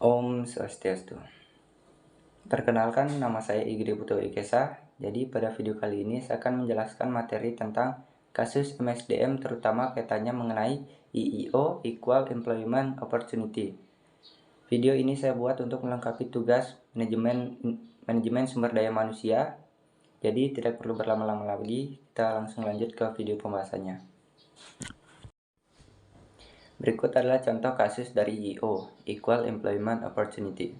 Om Swastiastu. Perkenalkan, nama saya Igede Putu Ikesa. Jadi pada video kali ini saya akan menjelaskan materi tentang kasus MSDM, terutama kaitannya mengenai EEO (Equal Employment Opportunity). Video ini saya buat untuk melengkapi tugas manajemen sumber daya manusia. Jadi tidak perlu berlama-lama lagi, kita langsung lanjut ke video pembahasannya. Berikut adalah contoh kasus dari EEO (Equal Employment Opportunity).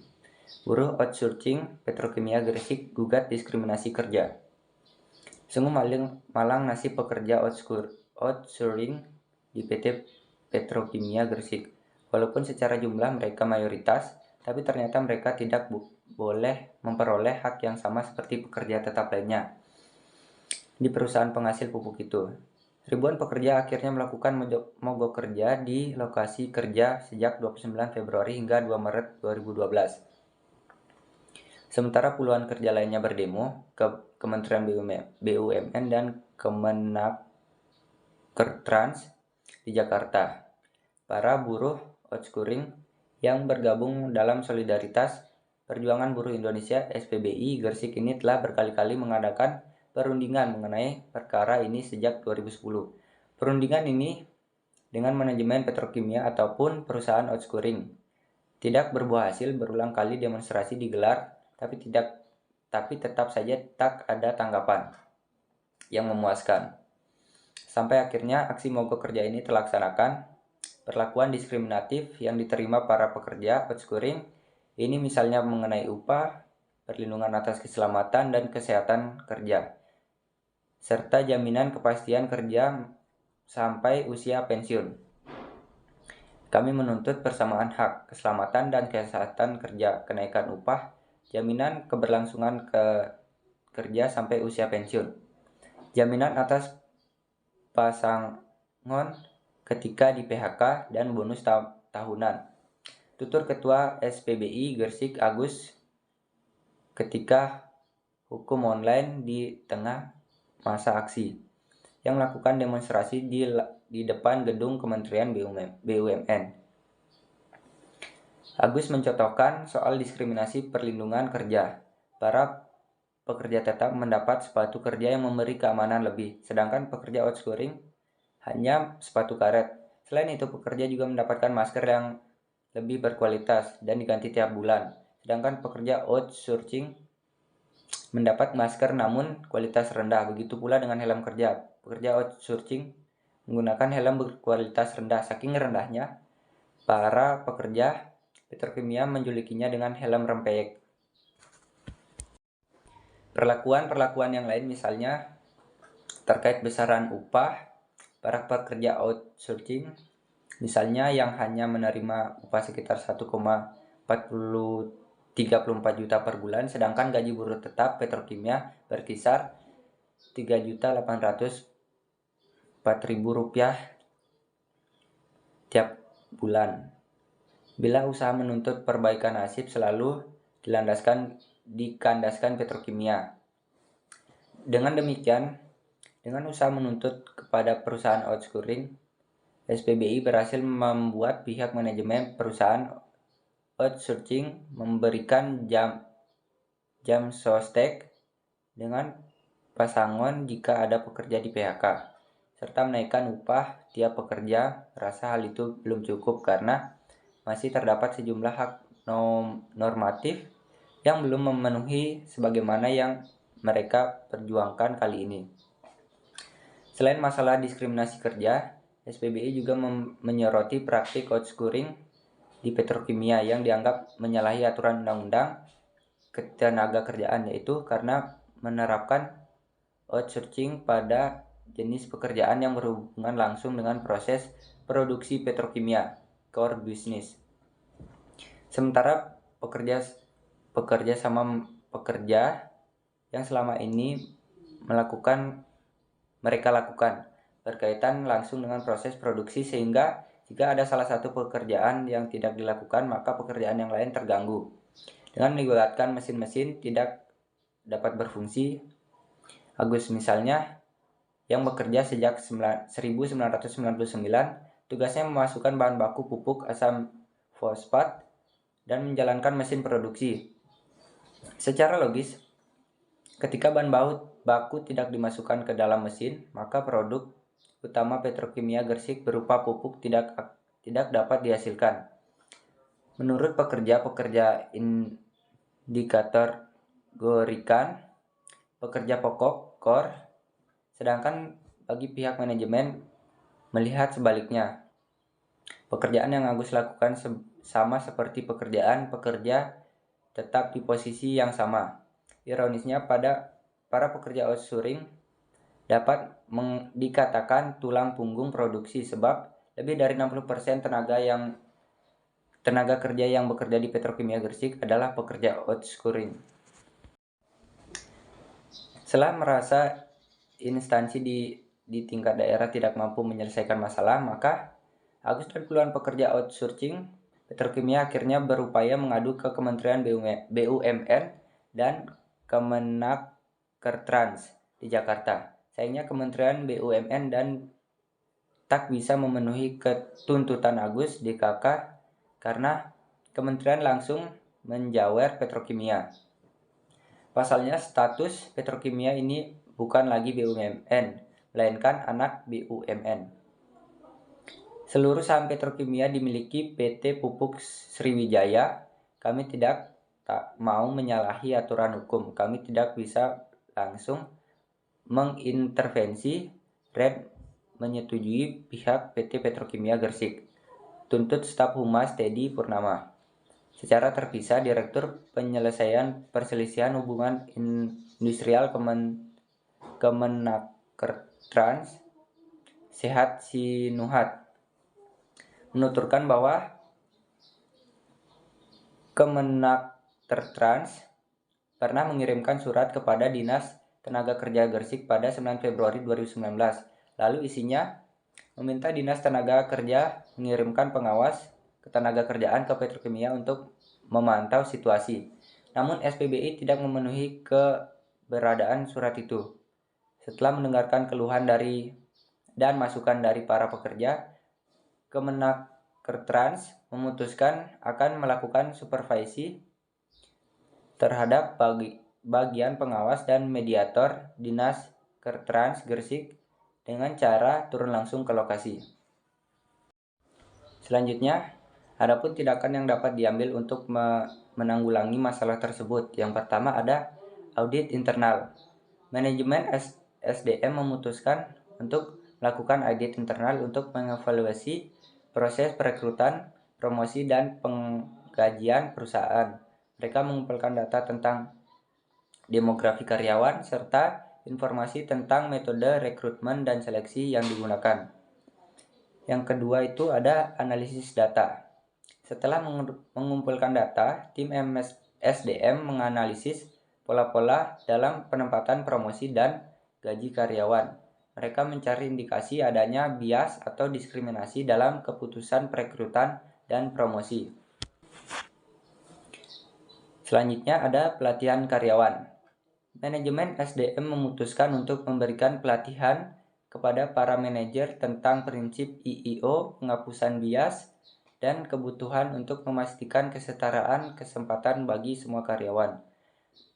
Buruh outsourcing Petrokimia Gresik gugat diskriminasi kerja. Sungguh malang nasib pekerja outsourcing di PT Petrokimia Gresik. Walaupun secara jumlah mereka mayoritas, tapi ternyata mereka tidak boleh memperoleh hak yang sama seperti pekerja tetap lainnya di perusahaan penghasil pupuk itu. Ribuan pekerja akhirnya melakukan mogok kerja di lokasi kerja sejak 29 Februari hingga 2 Maret 2012. Sementara puluhan kerja lainnya berdemo ke Kementerian BUMN dan Kemenkertrans di Jakarta. Para buruh outsourcing yang bergabung dalam Solidaritas Perjuangan Buruh Indonesia (SPBI) Gresik ini telah berkali-kali mengadakan perundingan mengenai perkara ini sejak 2010. Perundingan ini dengan manajemen petrokimia ataupun perusahaan outsourcing tidak berbuah hasil. Berulang kali demonstrasi digelar, tapi tetap saja tak ada tanggapan yang memuaskan. Sampai akhirnya aksi mogok kerja ini terlaksanakan. Perlakuan diskriminatif yang diterima para pekerja outsourcing ini misalnya mengenai upah, perlindungan atas keselamatan dan kesehatan kerja, serta jaminan kepastian kerja sampai usia pensiun. Kami menuntut persamaan hak, keselamatan dan kesehatan kerja, kenaikan upah, jaminan keberlangsungan kerja sampai usia pensiun, jaminan atas pasangon ketika di PHK dan bonus tahunan. Tutur Ketua SPBI Gresik Agus ketika hukum online di tengah masa aksi yang melakukan demonstrasi di depan gedung Kementerian BUMN. Agus mencontohkan soal diskriminasi perlindungan kerja. Para pekerja tetap mendapat sepatu kerja yang memberi keamanan lebih, sedangkan pekerja outsourcing hanya sepatu karet. Selain itu, pekerja juga mendapatkan masker yang lebih berkualitas dan diganti tiap bulan, sedangkan pekerja outsourcing mendapat masker namun kualitas rendah. Begitu pula dengan helm kerja. Pekerja outsourcing menggunakan helm berkualitas rendah. Saking rendahnya, para pekerja petrokimia menjulukinya dengan helm rempeyek. Perlakuan yang lain misalnya terkait besaran upah para pekerja outsourcing, misalnya yang hanya menerima upah sekitar 1,34 juta per bulan, sedangkan gaji buruh tetap petrokimia berkisar 3.804.000 rupiah tiap bulan. Bila usaha menuntut perbaikan nasib selalu dikandaskan petrokimia. Dengan demikian, dengan usaha menuntut kepada perusahaan outsourcing, SPBI berhasil membuat pihak manajemen perusahaan outsourcing memberikan jam sostek dengan pasangon jika ada pekerja di PHK, serta menaikkan upah tiap pekerja. Rasa hal itu belum cukup karena masih terdapat sejumlah hak normatif yang belum memenuhi sebagaimana yang mereka perjuangkan kali ini. Selain masalah diskriminasi kerja, SPBI juga menyoroti praktik outsourcing di petrokimia yang dianggap menyalahi aturan undang-undang ketenaga kerjaan, yaitu karena menerapkan outsourcing pada jenis pekerjaan yang berhubungan langsung dengan proses produksi petrokimia, core business. Sementara pekerja yang selama ini mereka lakukan berkaitan langsung dengan proses produksi, sehingga jika ada salah satu pekerjaan yang tidak dilakukan, maka pekerjaan yang lain terganggu. Dengan melibatkan mesin-mesin tidak dapat berfungsi. Agus misalnya, yang bekerja sejak 1999, tugasnya memasukkan bahan baku pupuk asam fosfat dan menjalankan mesin produksi. Secara logis, ketika bahan baku tidak dimasukkan ke dalam mesin, maka produk utama petrokimia Gresik berupa pupuk tidak dapat dihasilkan. Menurut pekerja indikator gorikan, pekerja pokok core, sedangkan bagi pihak manajemen melihat sebaliknya. Pekerjaan yang Agus lakukan sama seperti pekerjaan pekerja tetap di posisi yang sama. Ironisnya, para pekerja outsourcing dapat dikatakan tulang punggung produksi sebab lebih dari 60% tenaga kerja yang bekerja di Petrokimia Gresik adalah pekerja outsourcing. Setelah merasa instansi di tingkat daerah tidak mampu menyelesaikan masalah, maka Agus dan puluhan pekerja outsourcing petrokimia akhirnya berupaya mengadu ke Kementerian BUMN dan Kemenakkertrans di Jakarta. Sayangnya Kementerian BUMN dan tak bisa memenuhi tuntutan Agus DKK karena kementerian langsung menjawer petrokimia. Pasalnya, status petrokimia ini bukan lagi BUMN, melainkan anak BUMN. Seluruh saham petrokimia dimiliki PT Pupuk Sriwijaya. Kami tak mau menyalahi aturan hukum. Kami tidak bisa langsung mengintervensi Red menyetujui pihak PT Petrokimia Gresik. Tuntut staf Humas Teddy Purnama. Secara terpisah, Direktur Penyelesaian Perselisihan Hubungan Industrial Kemenakkertrans Sehat Sinuhat menuturkan bahwa Kemenakkertrans pernah mengirimkan surat kepada Dinas Tenaga Kerja Gresik pada 9 Februari 2019. Lalu isinya meminta Dinas Tenaga Kerja mengirimkan pengawas ketenaga kerjaan ke petrokimia untuk memantau situasi. Namun SPBI tidak memenuhi keberadaan surat itu. Setelah mendengarkan keluhan dan masukan dari para pekerja, Kemenakkertrans memutuskan akan melakukan supervisi terhadap bagian pengawas dan mediator Dinas Kertrans Gresik dengan cara turun langsung ke lokasi. Selanjutnya, adapun tindakan yang dapat diambil untuk menanggulangi masalah tersebut. Yang pertama ada audit internal. Manajemen SDM memutuskan untuk melakukan audit internal untuk mengevaluasi proses perekrutan, promosi, dan penggajian perusahaan. Mereka mengumpulkan data tentang demografi karyawan serta informasi tentang metode rekrutmen dan seleksi yang digunakan. Yang kedua itu ada analisis data. Setelah mengumpulkan data, tim SDM menganalisis pola-pola dalam penempatan promosi dan gaji karyawan. Mereka mencari indikasi adanya bias atau diskriminasi dalam keputusan perekrutan dan promosi. Selanjutnya ada pelatihan karyawan. Manajemen SDM memutuskan untuk memberikan pelatihan kepada para manajer tentang prinsip IIO, penghapusan bias, dan kebutuhan untuk memastikan kesetaraan kesempatan bagi semua karyawan.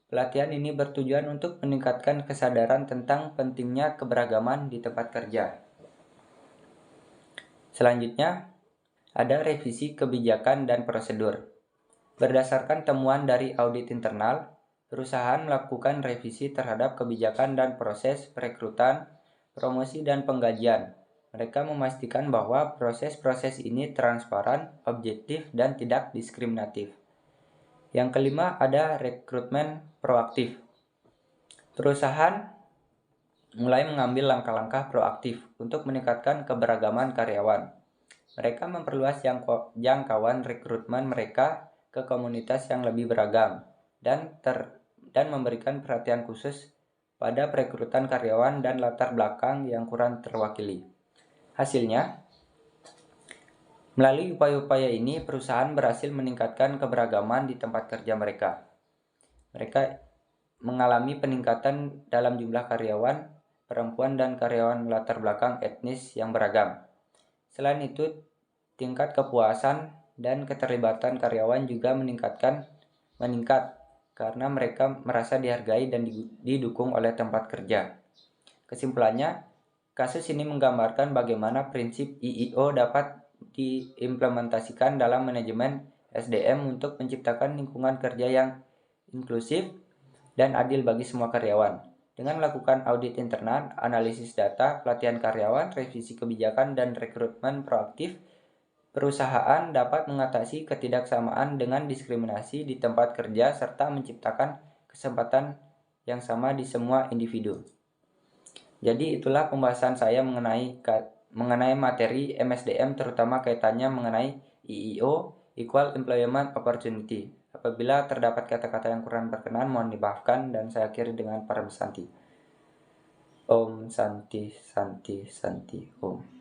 Pelatihan ini bertujuan untuk meningkatkan kesadaran tentang pentingnya keberagaman di tempat kerja. Selanjutnya, ada revisi kebijakan dan prosedur. Berdasarkan temuan dari audit internal, perusahaan melakukan revisi terhadap kebijakan dan proses perekrutan, promosi, dan penggajian. Mereka memastikan bahwa proses-proses ini transparan, objektif, dan tidak diskriminatif. Yang kelima ada rekrutmen proaktif. Perusahaan mulai mengambil langkah-langkah proaktif untuk meningkatkan keberagaman karyawan. Mereka memperluas jangkauan rekrutmen mereka ke komunitas yang lebih beragam dan memberikan perhatian khusus pada perekrutan karyawan dan latar belakang yang kurang terwakili. Hasilnya, melalui upaya-upaya ini, perusahaan berhasil meningkatkan keberagaman di tempat kerja mereka. Mereka mengalami peningkatan dalam jumlah karyawan perempuan dan karyawan latar belakang etnis yang beragam. Selain itu, tingkat kepuasan dan keterlibatan karyawan juga meningkat karena mereka merasa dihargai dan didukung oleh tempat kerja. Kesimpulannya, kasus ini menggambarkan bagaimana prinsip IIO dapat diimplementasikan dalam manajemen SDM untuk menciptakan lingkungan kerja yang inklusif dan adil bagi semua karyawan. Dengan melakukan audit internal, analisis data, pelatihan karyawan, revisi kebijakan, dan rekrutmen proaktif, perusahaan dapat mengatasi ketidaksamaan dengan diskriminasi di tempat kerja serta menciptakan kesempatan yang sama di semua individu. Jadi itulah pembahasan saya mengenai materi MSDM, terutama kaitannya mengenai IIO, Equal Employment Opportunity. Apabila terdapat kata-kata yang kurang berkenan, mohon dimaafkan, dan saya akhiri dengan Param Santi. Om Santi Santi Santi Om.